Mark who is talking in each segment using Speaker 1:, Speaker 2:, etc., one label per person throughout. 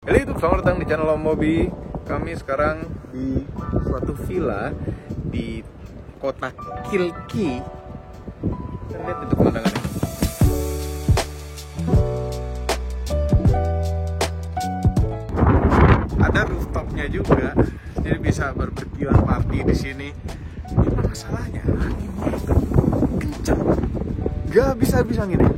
Speaker 1: Halo YouTube, selamat datang di channel Om Mobi. Kami sekarang di suatu villa di kota Kilki. Kita lihat itu pemandangannya. Ada rooftopnya juga, jadi bisa berberkilan party di sini. Cuma masalahnya anginnya kencang, gak bisa angin deh.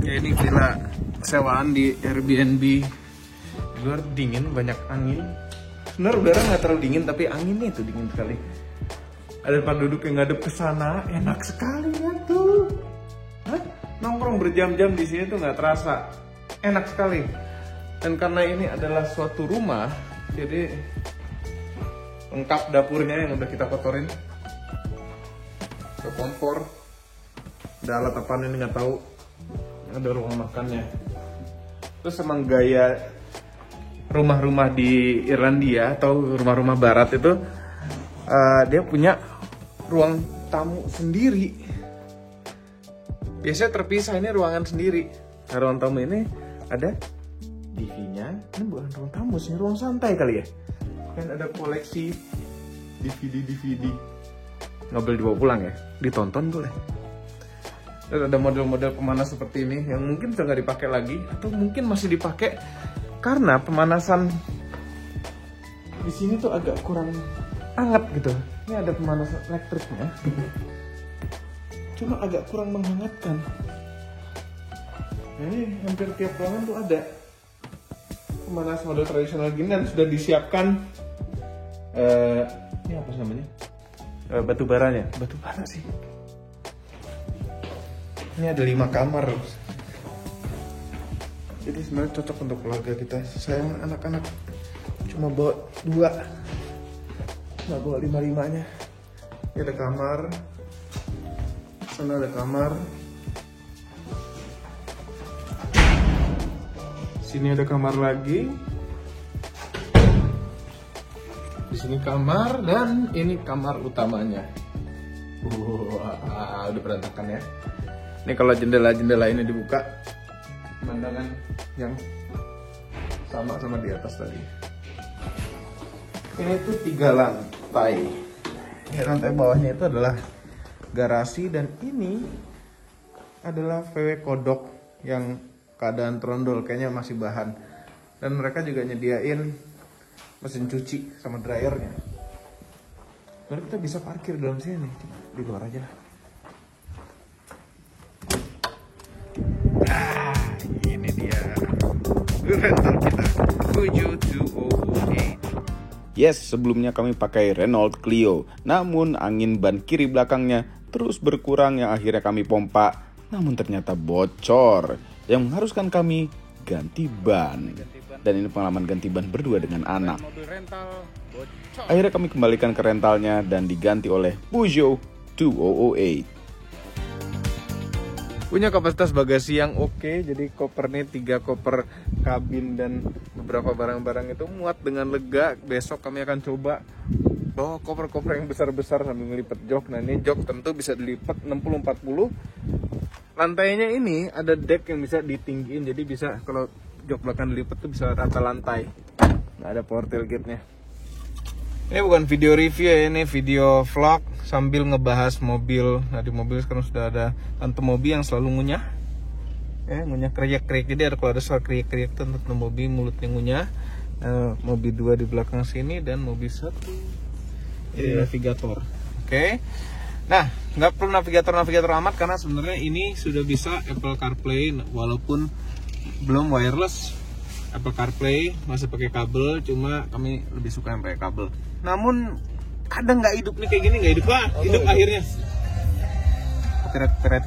Speaker 1: Ya, ini villa sewaan di Airbnb. Di luar dingin, banyak angin. Sebenarnya udara nggak terlalu dingin, tapi anginnya itu dingin sekali. Ada tempat duduk yang ngadep ke sana, enak sekali ya tuh. Hah? Nongkrong berjam-jam di sini tuh nggak terasa, enak sekali. Dan karena ini adalah suatu rumah, jadi lengkap dapurnya yang udah kita kotorin. Ada kompor, ada alat apaan ini nggak tahu. Ada ruang makannya. Terus emang gaya rumah-rumah di Irlandia atau rumah-rumah barat itu dia punya ruang tamu sendiri. Biasanya terpisah, ini ruangan sendiri. Nah, ruang tamu ini ada TV-nya. Ini bukan ruang tamu sih, ruang santai kali ya. Kan ada koleksi DVD. Nggak boleh dibawa pulang ya, ditonton boleh. Dan ada model-model pemanas seperti ini yang mungkin sudah nggak dipakai lagi atau mungkin masih dipakai karena pemanasan di sini tuh agak kurang hangat gitu. Ini ada pemanas elektriknya, cuma agak kurang menghangatkan. Nah, ini hampir tiap ruangan tuh ada pemanas model tradisional gini dan sudah disiapkan ini apa namanya, batu bara sih. Ini ada 5 kamar, jadi sebenarnya cocok untuk keluarga kita. Sayang anak-anak cuma bawa 2, nggak bawa 5-5-nya. Ini ada kamar, sana ada kamar, sini ada kamar lagi, di sini kamar, dan ini kamar utamanya. Wah, udah berantakan ya. Ini kalau jendela ini dibuka, pemandangan yang sama di atas tadi. Ini tuh 3 lantai. Ini lantai bawahnya itu adalah garasi, dan ini adalah VW kodok yang keadaan trondol, kayaknya masih bahan. Dan mereka juga nyediain mesin cuci sama dryernya. Lalu kita bisa parkir dalam sini nih, di luar aja lah. Ini dia rental kita, Peugeot 208.
Speaker 2: Yes, sebelumnya kami pakai Renault Clio, namun angin ban kiri belakangnya terus berkurang yang akhirnya kami pompa, namun ternyata bocor yang mengharuskan kami ganti ban. Dan ini pengalaman ganti ban berdua dengan anak. Akhirnya kami kembalikan ke rentalnya dan diganti oleh Peugeot 208.
Speaker 1: Punya kapasitas bagasi yang oke, jadi kopernya 3 koper kabin dan beberapa barang-barang itu muat dengan lega. Besok kami akan coba bawa koper-koper yang besar-besar sambil ngelipet jok. Nah, ini jok tentu bisa dilipat 60-40. Lantainya ini ada deck yang bisa ditinggiin, jadi bisa kalau jok belakang dilipat tuh bisa rata lantai. Nggak ada power tailgate-nya. Ini bukan video review ya, ini video vlog sambil ngebahas mobil. Nah, di mobil sekarang sudah ada tante Mobi yang selalu ngunyah. Ngunyah kriak-kriak. Jadi kalau ada suara kriak-kriak itu tante Mobi mulutnya ngunyah. Mobil 2 di belakang sini dan mobil 1 ini navigator. Oke. Nah, nggak perlu navigator amat karena sebenarnya ini sudah bisa Apple CarPlay walaupun belum wireless. Apple CarPlay masih pakai kabel, cuma kami lebih suka yang pakai kabel. Namun kadang nggak hidup nih kayak gini, nggak hidup hidup akhirnya. Teret.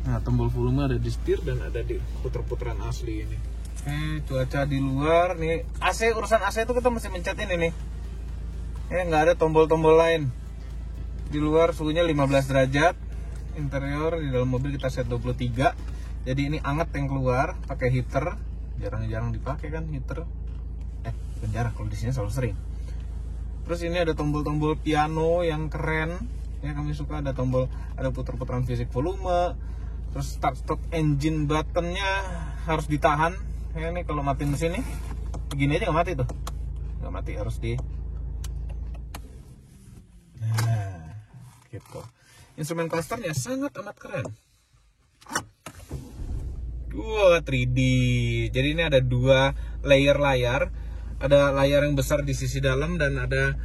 Speaker 1: Nah, tombol volume ada di setir dan ada di puter-puteran asli ini. Cuaca di luar nih. AC, urusan AC itu kita mesti mencet ini nih. Nggak ada tombol-tombol lain. Di luar suhunya 15 derajat. Interior di dalam mobil kita set 23. Jadi ini anget yang keluar, pakai heater. Jarang-jarang dipakai kan heater. Jarang, kalau di sini selalu sering. Terus ini ada tombol-tombol piano yang keren ya, kami suka. Ada tombol, ada puter-puteran fisik volume. Terus start stop engine buttonnya harus ditahan ya. Ini kalau mati mesin nih begini aja nggak mati tuh, nggak mati, harus di gitu. Instrumen clusternya sangat amat keren. 3D. Jadi ini ada 2 layer layar. Ada layar yang besar di sisi dalam dan ada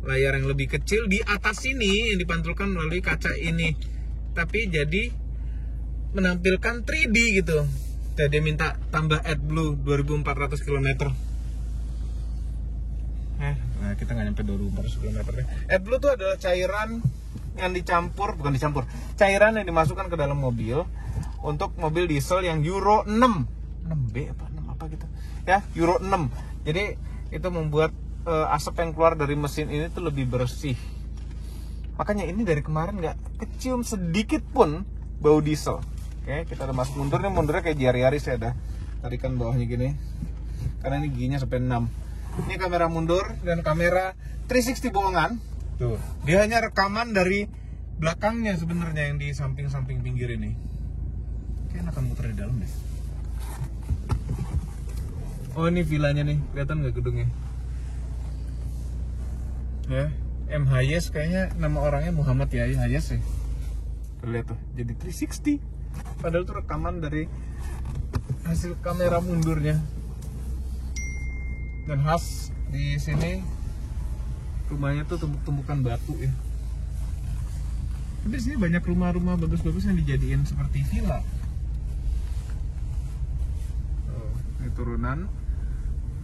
Speaker 1: layar yang lebih kecil di atas sini yang dipantulkan melalui kaca ini. Tapi jadi menampilkan 3D gitu. Jadi dia minta tambah AdBlue 2400 km. Nah kita nggak nyampe 2400 km deh. AdBlue itu adalah cairan yang cairan yang dimasukkan ke dalam mobil untuk mobil diesel yang Euro 6B apa 6 apa gitu ya, Euro 6. Jadi itu membuat asap yang keluar dari mesin ini tuh lebih bersih. Makanya ini dari kemarin nggak kecium sedikit pun bau diesel. Oke, kita udah masuk mundur nih, mundurnya kayak Yaris ya, ada tarikan bawahnya gini karena ini giginya sampai 6. Ini kamera mundur dan kamera 360 bohongan. Tuh, dia hanya rekaman dari belakangnya sebenarnya yang di samping-samping pinggir ini. Kayaknya akan muter di dalam deh. Oh ini villanya nih, kelihatan nggak gedungnya? Ya, M. Hayes kayaknya nama orangnya Muhammad Yahya Hayes ya. Lihat tuh, jadi 360. Padahal itu rekaman dari hasil kamera mundurnya. Dan khas di sini rumahnya tuh tumpuk-tumpukan batu ya. Tapi di sini banyak rumah-rumah bagus-bagus yang dijadiin seperti villa. Oh, ini turunan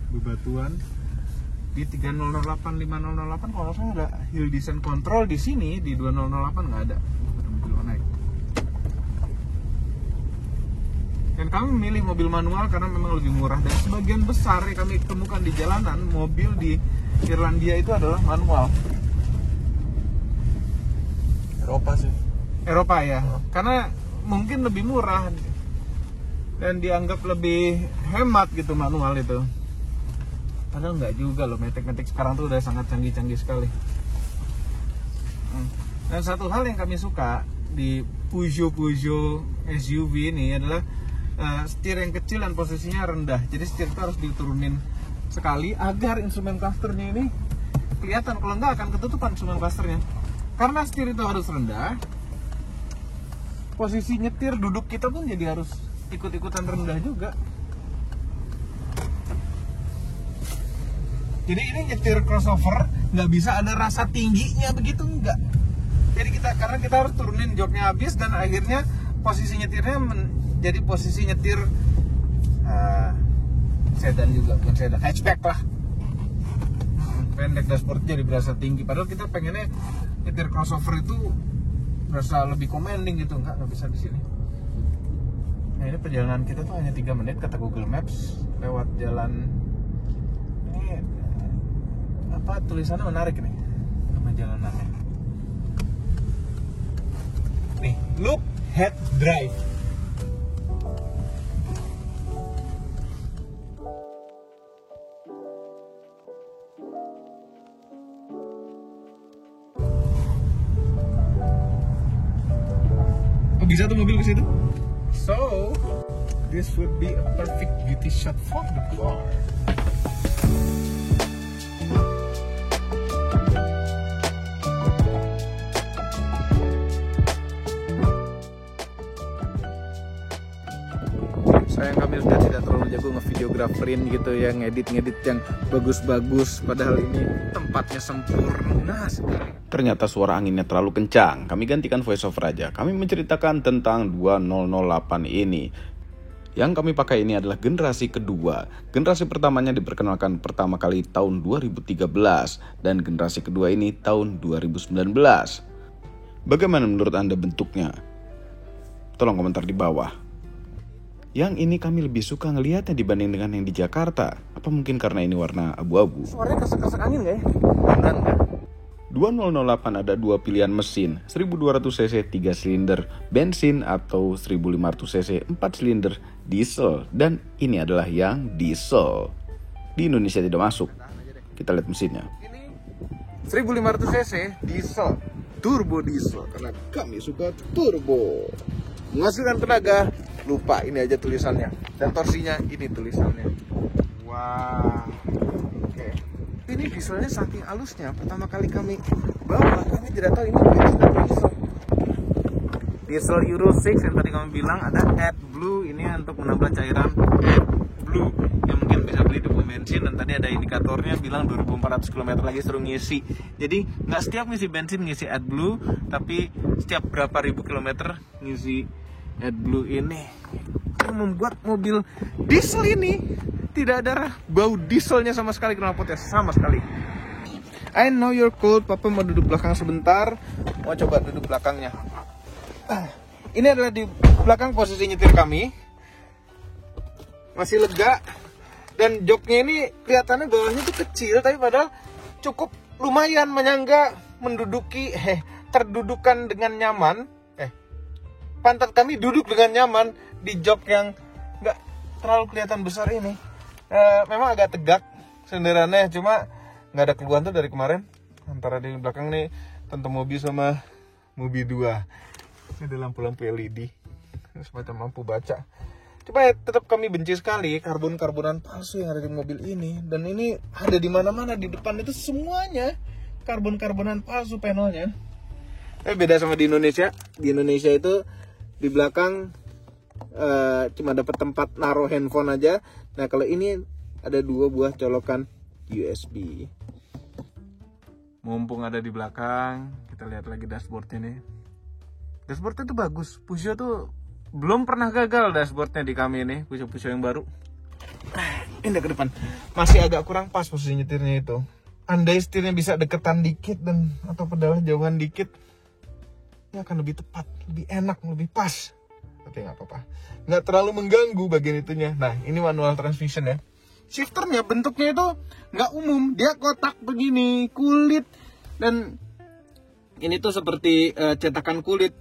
Speaker 1: bebatuan di 3008 5008 kalau saya ada hill descent control di sini, di 2008 nggak ada. Mobil naik. Dan kami memilih mobil manual karena memang lebih murah, dan sebagian besar yang kami temukan di jalanan mobil di Irlandia itu adalah manual.
Speaker 3: Eropa sih.
Speaker 1: Eropa ya, karena mungkin lebih murah dan dianggap lebih hemat gitu manual itu. Padahal nggak juga loh, metik-metik sekarang tuh udah sangat canggih-canggih sekali. Dan satu hal yang kami suka di Peugeot SUV ini adalah setir yang kecil dan posisinya rendah. Jadi setir itu harus diturunin sekali agar instrumen clusternya ini kelihatan. Kalau nggak akan ketutupan instrumen clusternya. Karena setir itu harus rendah, posisi nyetir duduk kita pun jadi harus ikut-ikutan rendah juga. Jadi ini nyetir crossover nggak bisa ada rasa tingginya begitu, enggak. Jadi karena kita harus turunin joknya habis, dan akhirnya posisi nyetirnya menjadi posisi nyetir sedan juga, bukan sedan, hatchback lah. Pendek, dashboard jadi berasa tinggi. Padahal kita pengennya nyetir crossover itu berasa lebih commanding gitu, nggak bisa di sini. Nah ini perjalanan kita tuh hanya 3 menit kata Google Maps lewat jalan ini. Apa tulisannya menarik nih nama jalanannya nih, Loop Head Drive. Oh, bisa tuh mobil ke situ. So this would be a perfect beauty shot for the car. Sayang kami sudah tidak terlalu jago ngevideograferin gitu ya, ngedit yang bagus-bagus, padahal ini tempatnya sempurna sekali.
Speaker 2: Ternyata suara anginnya terlalu kencang. Kami gantikan voice over aja. Kami menceritakan tentang 2008 ini. Yang kami pakai ini adalah generasi kedua. Generasi pertamanya diperkenalkan pertama kali tahun 2013 dan generasi kedua ini tahun 2019. Bagaimana menurut Anda bentuknya? Tolong komentar di bawah. Yang ini kami lebih suka ngelihatnya dibanding dengan yang di Jakarta. Apa mungkin karena ini warna abu-abu?
Speaker 1: Suaranya kesek-kesek angin gak ya?
Speaker 2: Enggak. 2008 ada 2 pilihan mesin, 1200cc 3 silinder bensin atau 1500cc 4 silinder diesel. Dan ini adalah yang diesel. Di Indonesia tidak masuk. Kita lihat mesinnya.
Speaker 1: Ini 1500 cc diesel, turbo diesel, karena kami suka turbo. Menghasilkan tenaga, lupa ini aja tulisannya. Dan torsinya ini tulisannya. Wah. Oke. Ini dieselnya saking halusnya, pertama kali kami bawa, kami tidak tahu ini bensin atau diesel. Diesel Euro 6 yang tadi kami bilang ada AdBlue, ini untuk menambah cairan AdBlue yang mungkin bisa beli di pom bensin, dan tadi ada indikatornya bilang 2400 km lagi suruh ngisi. Jadi nggak setiap ngisi bensin ngisi AdBlue, tapi setiap berapa ribu kilometer ngisi AdBlue ini. Yang membuat mobil diesel ini tidak ada bau dieselnya sama sekali, knalpotnya sama sekali. I know you're cold, papa mau duduk belakang sebentar, mau coba duduk belakangnya. Ini adalah di belakang posisi nyetir kami, masih lega, dan joknya ini kelihatannya bawahnya tuh kecil, tapi padahal cukup lumayan menyangga menduduki terdudukan dengan nyaman. Pantat kami duduk dengan nyaman di jok yang nggak terlalu kelihatan besar ini. Memang agak tegak senderannya, cuma nggak ada keluhan tuh dari kemarin antara di belakang nih Tante Mobi sama Mobi 2. Ini ada lampu-lampu LED, semacam lampu baca. Cuma ya, tetap kami benci sekali karbon-karbonan palsu yang ada di mobil ini. Dan ini ada di mana-mana, di depan itu semuanya karbon-karbonan palsu panelnya. Beda sama di Indonesia. Di Indonesia itu di belakang cuma dapat tempat naruh handphone aja. Nah kalau ini ada 2 buah colokan USB. Mumpung ada di belakang, kita lihat lagi dashboardnya nih. Dashboardnya tuh bagus. Peugeot tuh belum pernah gagal dashboardnya di kami ini, Peugeot yang baru. Ini ke depan masih agak kurang pas posisi nyetirnya itu. Andai setirnya bisa deketan dikit dan atau pedalnya jauhan dikit, ya akan lebih tepat, lebih enak, lebih pas. Tapi nggak apa-apa, nggak terlalu mengganggu bagian itunya. Nah ini manual transmission ya. Shifternya bentuknya itu nggak umum, dia kotak begini, kulit, dan ini tuh seperti cetakan kulit.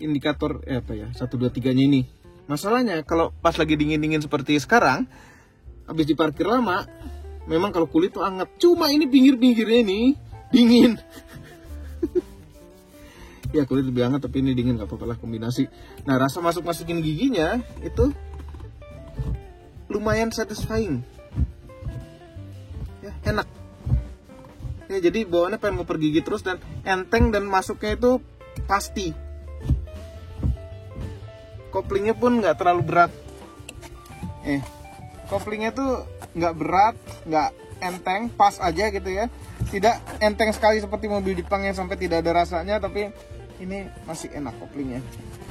Speaker 1: Indikator 1, 2, 3-nya ini. Masalahnya kalau pas lagi dingin-dingin seperti sekarang, habis diparkir lama, memang kalau kulit tuh anget. Cuma ini pinggir-pinggirnya ini dingin. Ya kulit lebih hangat tapi ini dingin, nggak apa-apa lah kombinasi. Nah rasa masukin giginya itu lumayan satisfying. Ya enak. Ya jadi bawaannya pengen ngoper gigi terus dan enteng, dan masuknya itu pasti. Koplingnya pun nggak terlalu berat. Koplingnya tuh nggak berat, nggak enteng, pas aja gitu ya. Tidak enteng sekali seperti mobil Jepang yang sampai tidak ada rasanya, tapi ini masih enak koplingnya.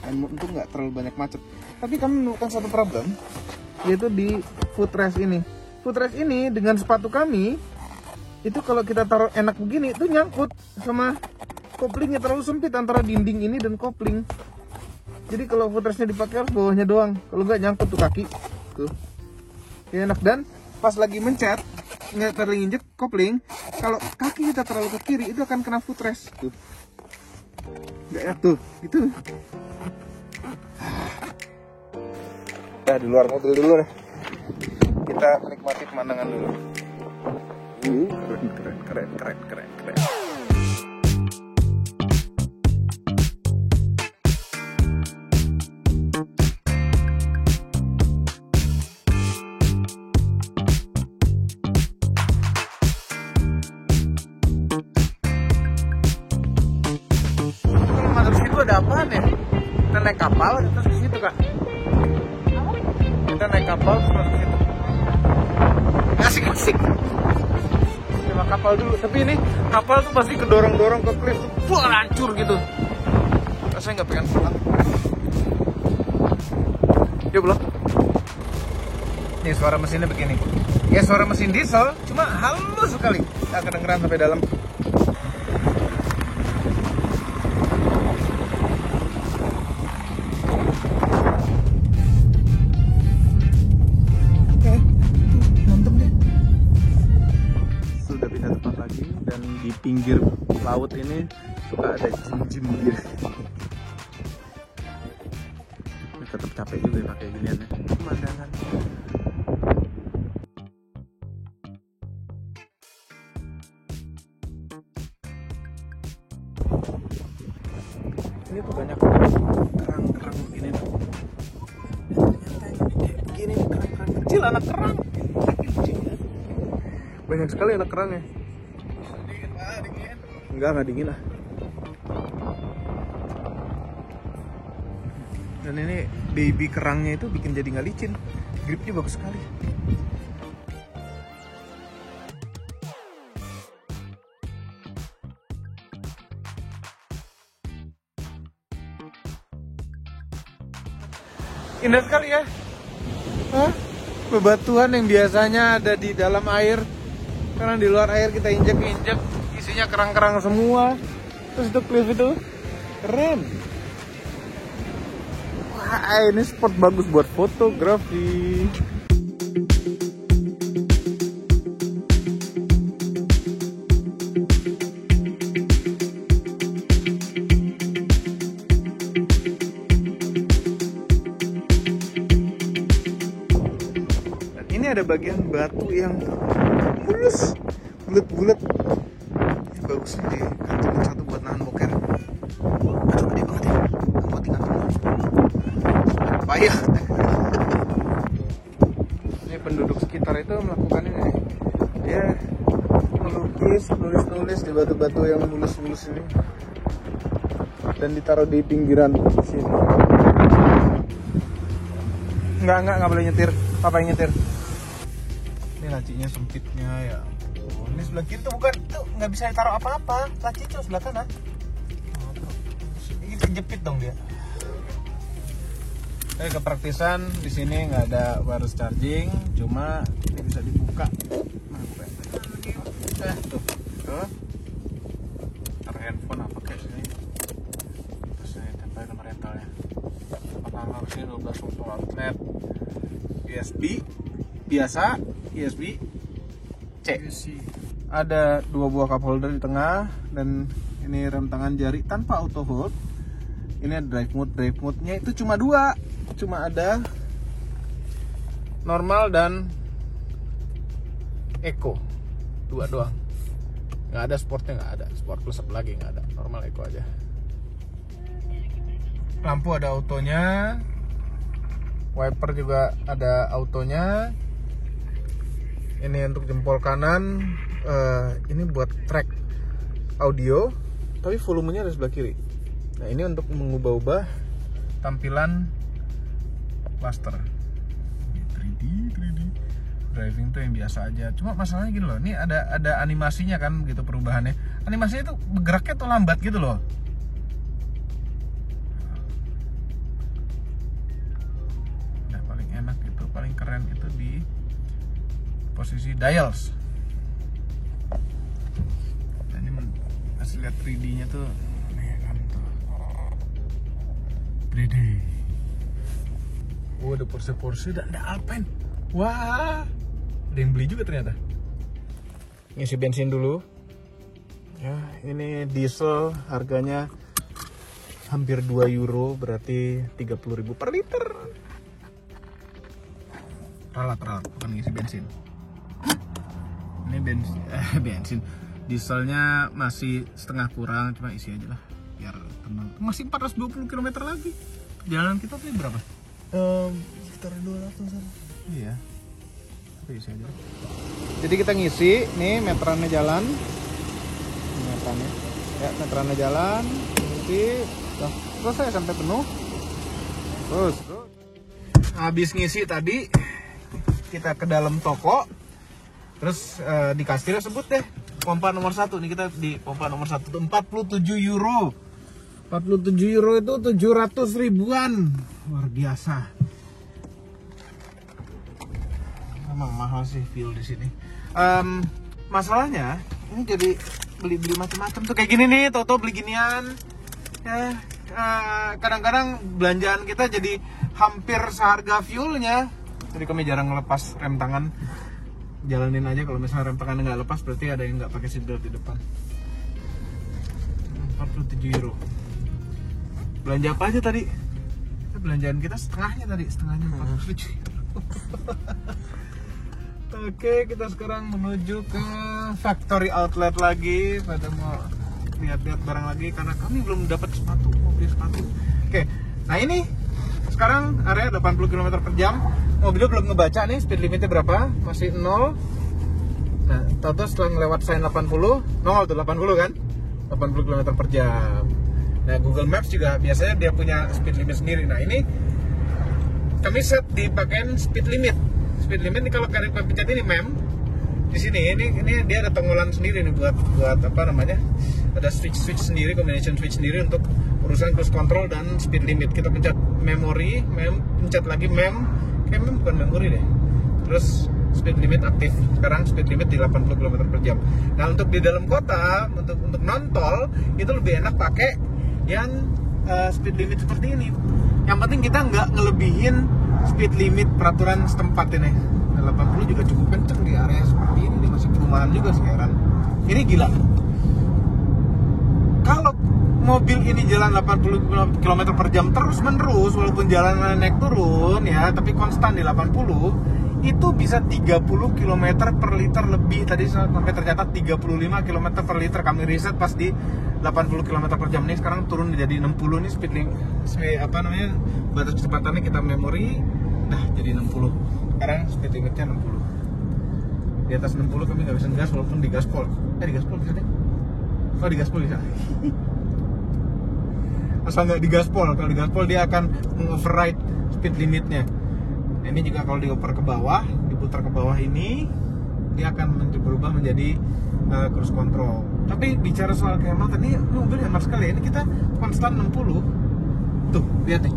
Speaker 1: Dan untung nggak terlalu banyak macet. Tapi kami menemukan satu problem, yaitu di footrest ini. Footrest ini dengan sepatu kami, itu kalau kita taruh enak begini, itu nyangkut sama koplingnya, terlalu sempit antara dinding ini dan kopling. Jadi kalau footrestnya dipakai harus bawahnya doang, kalau nggak nyangkut tuh kaki. Tuh. Ya enak, dan pas lagi mencet, nggak terlalu injek kopling, kalau kaki kita terlalu ke kiri, itu akan kena footrest. Tuh. Nggak enak tuh, gitu. Ya di luar mobil dulu deh. Kita menikmati pemandangan dulu. Keren. Ada apaan ya? Kita naik kapal terus ke situ kak. Kita naik kapal terus ke situ. Asik. Coba kapal dulu. Tapi ini kapal tuh pasti kedorong-dorong ke klip tuh, wah hancur gitu. Rasanya nggak pengen pulang. Yuk belum. Nih suara mesinnya begini. Ya suara mesin diesel, cuma halus sekali. Nggak kedengeran sampai dalam. Di pinggir laut ini suka ada jin-jin gitu. Tetap capek juga pakai ginian ya. Pemandangan. Ini tuh banyak kerang-kerang begini tuh. Ternyata ini kayak begini kerang-kerang kecil, anak kerang. Banyak sekali anak kerangnya. Dingin pak, dingin. Enggak dingin lah. Dan ini baby kerangnya itu bikin jadi nggak licin. Gripnya bagus sekali. Indah sekali ya. Hah? Bebatuan yang biasanya ada di dalam air, karena di luar air kita injek-injek, isinya kerang-kerang semua. Terus itu cliff itu keren. Wah, ini spot bagus buat fotografi. Ada bagian batu yang mulus, bulat-bulat. Ini bagusnya dikantongin satu buat nahan boker. Aduh, gede banget ya. Buat dikantongin. Payah. Ini penduduk sekitar itu melakukan ini. Dia melukis, nulis-nulis di batu-batu yang mulus-mulus ini. Dan ditaruh di pinggiran sini. Enggak boleh nyetir. Papa yang nyetir. Ini lacinya sempitnya ya. Oh, ini sebelah kiri tuh bukan, tuh nggak bisa ditaruh apa-apa. Laci itu sebelah kanan. Ini kejepit dong dia. Kepraktisan di sini nggak ada wireless charging, cuma ini bisa dibuka. Tuh. Taruh handphone apa kayak sini. Terus ini tempel nomor rentalnya. Pertama sini 12 volt outlet. USB biasa, USB C. Ada 2 buah cup holder di tengah, dan ini rem tangan jari tanpa auto hold. Ini ada drive mode-nya itu cuma 2. Cuma ada normal dan eco. 2 doang. Nggak ada sportnya, nggak ada. Sport plus up lagi nggak ada. Normal eco aja. Lampu ada autonya. Wiper juga ada autonya. Ini untuk jempol kanan, ini buat track audio, tapi volumenya ada sebelah kiri. Nah, ini untuk mengubah-ubah tampilan cluster. 3D. Driving tuh yang biasa aja. Cuma masalahnya gini loh, ini ada animasinya kan gitu perubahannya. Animasinya tuh bergeraknya tuh lambat gitu loh. Nah, paling enak itu, paling keren itu di posisi dials. Nah, ini hasil lihat 3D-nya tuh, nih kan tuh 3D. Wah, ada Porsche dan ada Alpine. Wah, ada yang beli juga ternyata. Ngisi bensin dulu. Ya, ini diesel harganya hampir 2 euro, berarti 30.000 per liter. Ralat, bukan ngisi bensin. Ini bensin dieselnya masih setengah kurang, cuma isi aja lah biar tenang. Masih 420 km lagi. Jalan kita tuh berapa? Sekitar 200-an. Iya. Tapi isi aja. Jadi kita ngisi, nih meterannya jalan. Meterannya. Ya, meterannya jalan. Ngisi. Selesai sampai penuh. Terus. Habis ngisi tadi, kita ke dalam toko. Terus di kasirnya sebut deh pompa nomor 1. Nih kita di pompa nomor 1 tuh 47 euro. 47 euro itu 700 ribuan. Luar biasa. Emang mahal sih fuel di sini. Masalahnya ini jadi beli macam-macam tuh kayak gini nih, Toto beli ginian. Ya, kadang-kadang belanjaan kita jadi hampir seharga fuelnya. Jadi kami jarang ngelepas rem tangan. Jalanin aja, kalau misalnya rem tangannya nggak lepas berarti ada yang nggak pakai seatbelt di depan. 47 euro. Belanja apa aja tadi? Belanjaan kita setengahnya 47 euro. Oke, kita sekarang menuju ke factory outlet lagi. Pada mau lihat-lihat barang lagi karena kami belum dapat sepatu, mau beli sepatu. Oke, nah ini sekarang area 80 km per jam. Mobilnya belum ngebaca nih speed limitnya berapa, masih 0. Nah, tahu setelah melewat sign 80, 0 tuh 80 kan? 80 km per jam. Nah, Google Maps juga biasanya dia punya speed limit sendiri. Nah, ini kami set dipakein speed limit. Speed limit ini kalau kalian pencet ini di sini ini dia ada tonggolan sendiri nih buat apa namanya? Ada switch sendiri, combination switch sendiri untuk urusan cruise control dan speed limit. Kita pencet memory, pencet lagi kayak bukan memory deh. Terus speed limit aktif. Sekarang speed limit di 80 km per jam. Nah, untuk di dalam kota, untuk non-tol itu lebih enak pakai yang speed limit seperti ini. Yang penting kita nggak ngelebihin speed limit peraturan setempat ini. Nah, 80 juga cukup kenceng di area seperti ini, masih perumahan juga sekarang. Ini gila. Kalau mobil ini jalan 80 km per jam terus-menerus, walaupun jalan naik turun ya, tapi konstan di 80, itu bisa 30 km per liter lebih. Tadi sampai tercatat 35 km per liter. Kami riset pas di 80 km per jam ini, sekarang turun jadi 60 nih speed limit, batas kecepatannya kita memori, nah jadi 60. Sekarang speed limitnya 60. Di atas 60 kami nggak bisa gas walaupun di gaspol. Di gaspol bisa deh. Oh, di gaspol bisa. Asal nggak di gaspol. Kalau di gaspol dia akan mengoverride speed limitnya. Ini juga kalau dioper ke bawah, diputar ke bawah ini, dia akan berubah menjadi cruise control. Tapi bicara soal kehematan, ini mobil hemat sekali. Ini kita konstan 60. Tuh, lihat nih.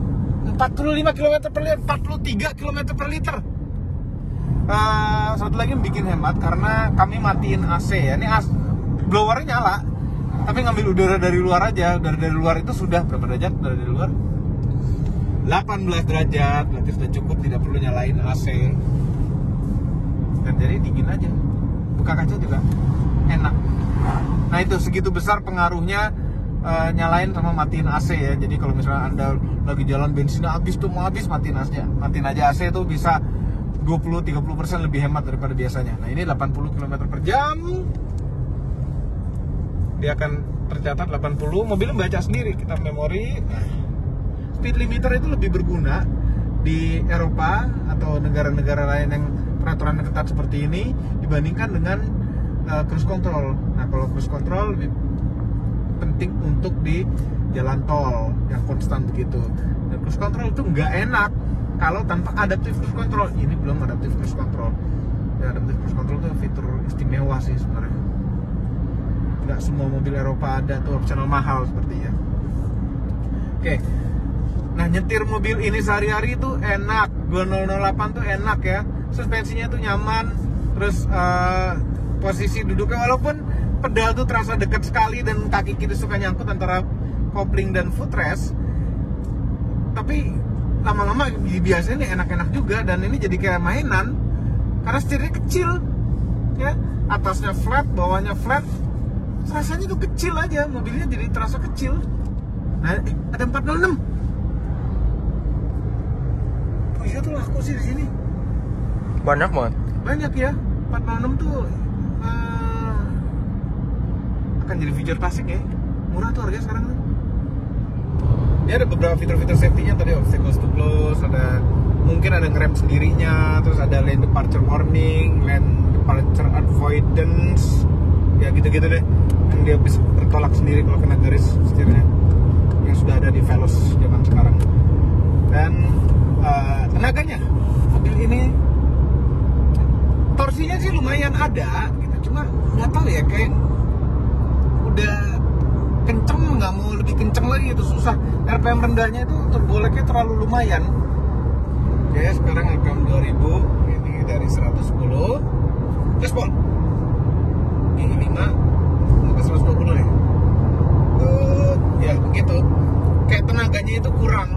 Speaker 1: 45 km per liter, 43 km per liter. Satu lagi yang bikin hemat karena kami matiin AC ya. Ini blowernya nyala, tapi ngambil udara dari luar aja. Dari luar itu sudah berapa derajat? Dari luar 18 derajat, berarti sudah cukup, tidak perlu nyalain AC. Dan jadi dingin aja. Buka kaca juga enak. Nah, itu segitu besar pengaruhnya nyalain sama matiin AC ya. Jadi kalau misalnya Anda lagi jalan bensinnya habis tuh, mau habis, matiin aja AC itu bisa 20-30% lebih hemat daripada biasanya. Nah, ini 80 km per jam. Dia akan tercatat 80. Mobilnya baca sendiri, kita memori. Nah, speed limiter itu lebih berguna di Eropa atau negara-negara lain yang peraturan ketat seperti ini dibandingkan dengan cruise control. Nah, kalau cruise control lebih penting untuk di jalan tol yang konstan begitu. Dan cruise control itu nggak enak kalau tanpa adaptive cruise control. Ini belum adaptive cruise control. Ya, adaptive cruise control itu fitur istimewa sih sebenarnya. Nggak semua mobil Eropa ada tuh, opsional mahal sepertinya. Oke. Nah, nyetir mobil ini sehari-hari itu enak. 2008 tuh enak ya. Suspensinya tuh nyaman. Terus posisi duduknya, walaupun pedal tuh terasa dekat sekali dan kaki kiri suka nyangkut antara kopling dan footrest, tapi lama-lama biasanya ini enak-enak juga. Dan ini jadi kayak mainan karena setirnya kecil ya, atasnya flat, bawahnya flat, rasanya tuh kecil aja, mobilnya jadi terasa kecil. Nah, ada 406. Iya tuh laku sih di sini.
Speaker 3: Banyak banget.
Speaker 1: Banyak ya. 406 tuh akan jadi feature klasik ya. Murah tuh harganya sekarang tuh. Dia ada beberapa fitur-fitur safety-nya tadi, obstacles to close, mungkin ada ngerem sendirinya, terus ada lane departure warning, lane departure avoidance, ya gitu-gitu deh. Yang dia bisa bertolak sendiri kalau kena garis setirnya, yang sudah ada di Veloz zaman sekarang. Dan tenaganya, mobil ini torsinya sih lumayan ada gitu. Cuma nggak tahu ya, kayak udah kenceng, nggak mau lebih kenceng lagi, itu susah. RPM rendahnya itu turboleknya terlalu lumayan. Oke, sekarang RPM 2000, ini dari 110 gaspol, ini 5 ke 120 nih. Ya begitu, kayak tenaganya itu kurang.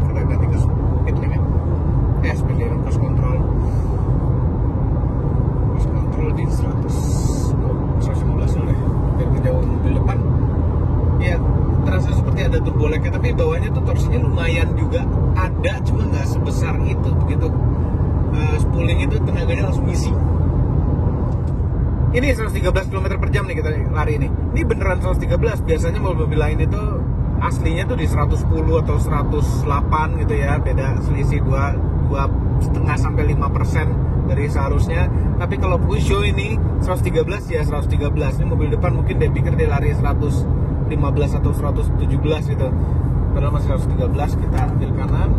Speaker 1: Kita ganti ke speed limit, speed limit cruise control di 115 deh, biar ngejauh mobil depan. Ya terasa seperti ada turboleknya, tapi bawahnya tuh torsinya lumayan juga ada, cuma nggak sebesar itu. Begitu spooling itu tenaganya langsung isi. Ini 113 km per jam nih kita lari ini. Ini beneran 113. Biasanya mobil-mobil lain itu aslinya tuh di 110 atau 108 gitu ya. Beda selisih 2,5 sampai 5% dari seharusnya. Tapi kalau Peugeot ini 113 ya 113. Ini mobil depan mungkin dia pikir dia lari 115 atau 117 gitu. Padahal masih 113. Kita ambil kanan,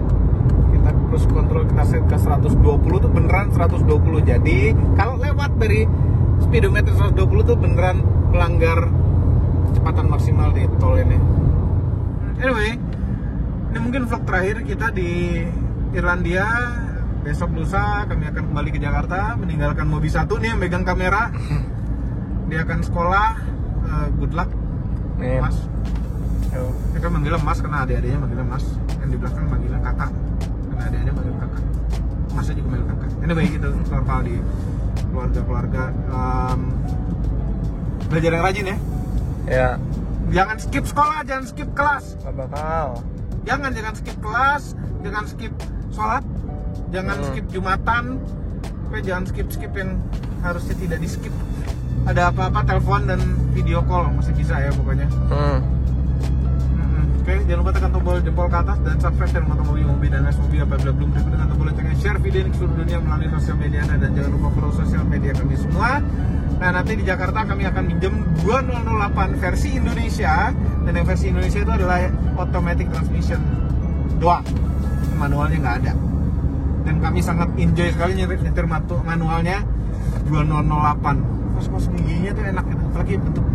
Speaker 1: kita cruise control kita set ke 120 tuh beneran 120. Jadi kalau lewat dari speedometer 120 tuh beneran melanggar kecepatan maksimal di tol ini. Anyway, ini mungkin vlog terakhir kita di Irlandia. Besok lusa kami akan kembali ke Jakarta, meninggalkan Mobi 1 nih yang megang kamera. Dia akan sekolah. Good luck, Mas. Kita manggilnya Mas karena adik-adiknya manggilnya Mas. Yang di belakang manggilnya Kakak karena adik-adiknya manggil Kakak. Masnya juga manggil Kakak. Anyway, gitu normal di keluarga-keluarga. Belajar yang rajin ya.
Speaker 3: Ya.
Speaker 1: Jangan skip sekolah, jangan skip kelas.
Speaker 3: Gak bakal.
Speaker 1: Jangan skip kelas, jangan skip sholat, jangan skip Jumatan, jangan skip yang harusnya tidak di skip. Ada apa-apa telepon dan video call masih bisa ya pokoknya. Oke, jangan lupa tekan tombol jempol ke atas dan subscribe channel Moto Mobi dan Les Mobi apabila belum berikut dengan tombol loncengnya, share video ini ke seluruh dunia melalui sosial media Anda dan jangan lupa follow sosial media kami semua. Nah, nanti di Jakarta kami akan minjem 2008 versi Indonesia dan yang versi Indonesia itu adalah automatic transmission doang, manualnya nggak ada. Dan kami sangat enjoy sekali nyetir manualnya 2008. Pas giginya tuh enak gitu, apalagi bentuk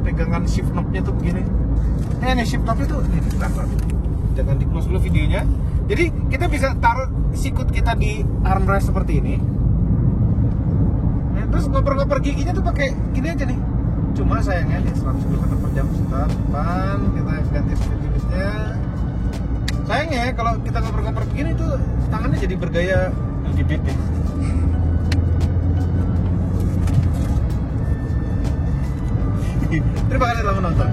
Speaker 1: pegangan shift knob-nya tuh begini. Ini shift knob-nya tuh ini jangan di close dulu videonya. Jadi kita bisa taruh sikut kita di armrest seperti ini. Terus ngoper-ngoper giginya tuh pakai gini aja nih. Cuma sayangnya di 100 km per jam setelah depan kita ganti speed limitnya. Sayangnya kalau kita ngoper-ngoper begini tuh tangannya jadi bergaya LGBT. Terima kasih telah menonton.